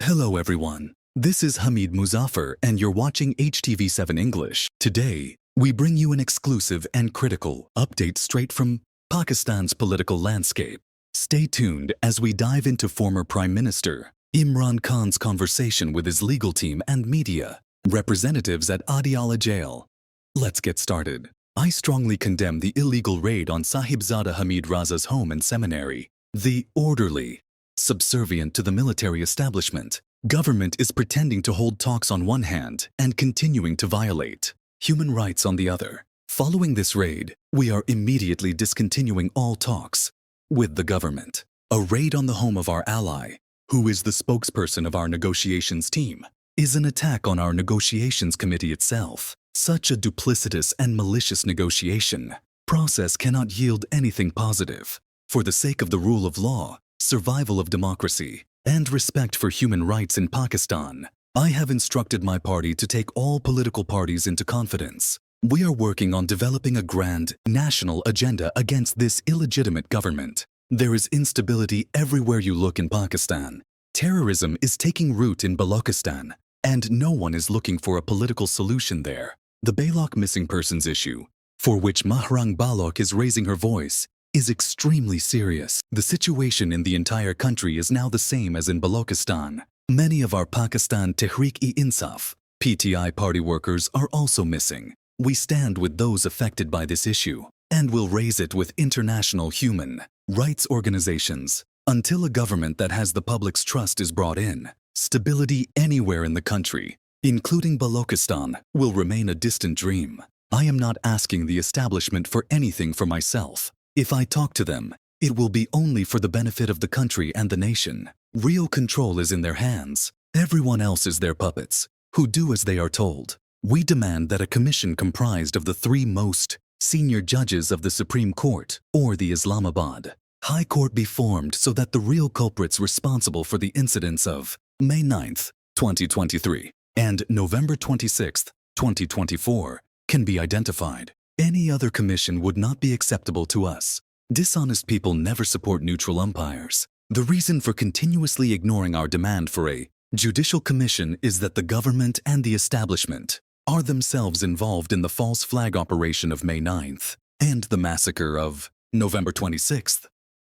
Hello everyone, this is Hamid Muzaffar and you're watching HTV7 English. Today, we bring you an exclusive and critical update straight from Pakistan's political landscape. Stay tuned as we dive into former Prime Minister Imran Khan's conversation with his legal team and media representatives at Adiala jail. Let's get started. I strongly condemn the illegal raid on sahibzadahamidraza's home and seminary. The orderly, subservient to the military establishment, government is pretending to hold talks on one hand and continuing to violate human rights on the other. Following this raid, we are immediately discontinuing all talks with the government. A raid on the home of our ally, who is the spokesperson of our negotiations team, is an attack on our negotiations committee itself. Such a duplicitous and malicious negotiation process cannot yield anything positive. For the sake of the rule of law, survival of democracy, and respect for human rights in Pakistan, I have instructed my party to take all political parties into confidence. We are working on developing a grand national agenda against this illegitimate government. There is instability everywhere you look in Pakistan. Terrorism is taking root in Balochistan, and no one is looking for a political solution there. The Balochistan missing persons issue, for which mahrangbaloch is raising her voice, is extremely serious. The situation in the entire country is now the same as in Balochistan. Many of our Pakistan Tehreek-e-Insaf (PTI) party workers are also missing. We stand with those affected by this issue and will raise it with international human rights organizations. Until a government that has the public's trust is brought in, stability anywhere in the country, including Balochistan, will remain a distant dream. I am not asking the establishment for anything for myself. If I talk to them, it will be only for the benefit of the country and the nation. Real control is in their hands. Everyone else is their puppets, who do as they are told. We demand that a commission comprised of the three most senior judges of the Supreme Court or the Islamabad High Court be formed so that the real culprits responsible for the incidents of May 9th, 2023 and November 26th, 2024 can be identified. Any other commission would not be acceptable to us. Dishonest people never support neutral umpires. The reason for continuously ignoring our demand for a judicial commission is that the government and the establishment are themselves involved in the false flag operation of May 9th and the massacre of November 26th.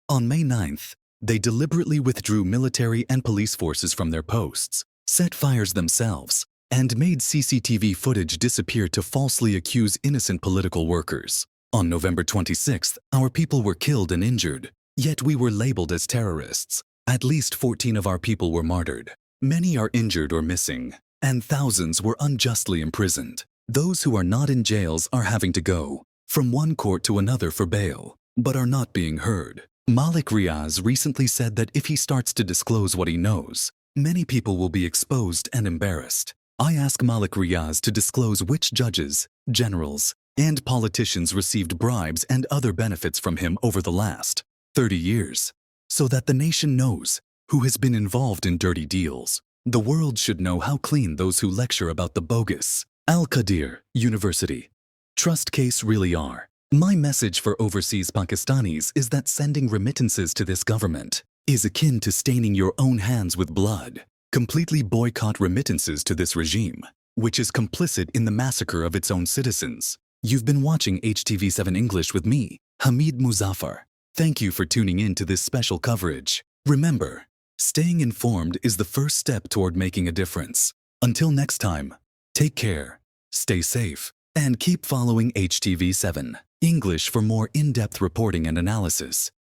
On May 9th, they deliberately withdrew military and police forces from their posts, set fires themselves, and made CCTV footage disappear to falsely accuse innocent political workers. On November 26th, our people were killed and injured, yet we were labeled as terrorists. At least 14 of our people were martyred. Many are injured or missing, and thousands were unjustly imprisoned. Those who are not in jails are having to go from one court to another for bail, but are not being heard. Malik Riaz recently said that if he starts to disclose what he knows, many people will be exposed and embarrassed. I ask Malik Riaz to disclose which judges, generals, and politicians received bribes and other benefits from him over the last 30 years, so that the nation knows who has been involved in dirty deals. The world should know how clean those who lecture about the bogus Al-Qadir University trust case really are. My message for overseas Pakistanis is that sending remittances to this government is akin to staining your own hands with blood. Completely boycott remittances to this regime, which is complicit in the massacre of its own citizens. You've been watching HTV7 English with me, Hamid Muzaffar. Thank you for tuning in to this special coverage. Remember, staying informed is the first step toward making a difference. Until next time, take care, stay safe, and keep following HTV7 English for more in-depth reporting and analysis.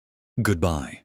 Goodbye.